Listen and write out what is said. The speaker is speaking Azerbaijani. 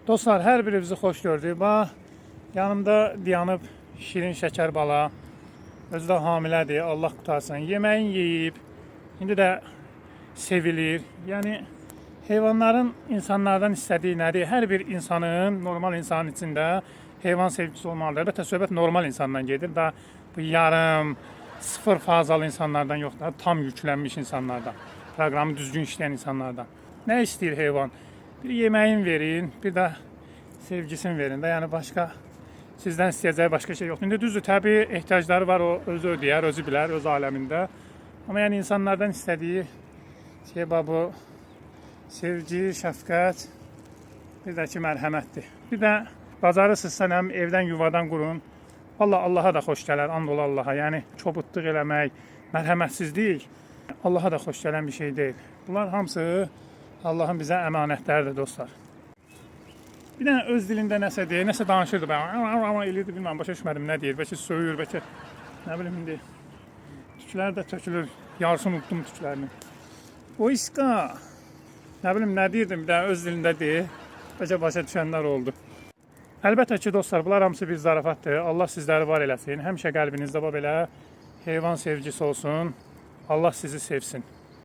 Dostlar, hər birinizi xoş gördük. Bax, yanımda dayanıb şirin şəkər bala. Özü də hamilədir, Allah qutarsın. Yeməyin yeyib, indi də sevilir. Yəni, heyvanların insanlardan istədiyi nədir? Hər bir insanın, normal insanın içində heyvan sevgisi olmalıdır. Əlbəttə, söhbət normal insandan gedir. Da bu yarım, sıfır fazalı insanlardan yox da, tam yüklənmiş insanlardan. Proqramı düzgün işləyən insanlardan. Nə istəyir heyvan? Bir yeməyin verin, bir də sevgisini verin də. Yəni başqa sizdən istəyəcəyi başqa şey yoxdur. İndi düzdür, təbii ehtiyacları var, o özü ödəyər, özü bilər, öz aləmində. Amma yəni insanlardan istədiyi şey bu sevgi, şəfqət, bir də ki mərhəmətdir. Bir də bacarırsınızsa həm evdən, yuvadan qurun. Vallahi Allaha da xoş gələr, and ola Allaha. Yəni kobudluq eləmək, mərhəmətsizlik Allaha da xoş gələn bir şey deyil. Bunlar hamısı Allahın bizə əmanətləridir dostlar. Bir dənə öz dilində nəsə deyir, nəsə danışırdı. Amma eləyirdi, bilməm, başa düşmədim nə deyir. Bəlkə söyür, bəlkə nə bilim indi. Tüklər də tökülür, yarısını unutdum tüklərini. O iska, nə bilim nə deyirdim, bir dənə öz dilində deyir. Bəlkə başa düşənlər oldu. Əlbəttə ki dostlar, bunlar hamısı bir zarafatdır. Allah sizləri var eləsin. Həmişə qəlbinizdə belə heyvan sevgisi olsun. Allah sizi sevsin.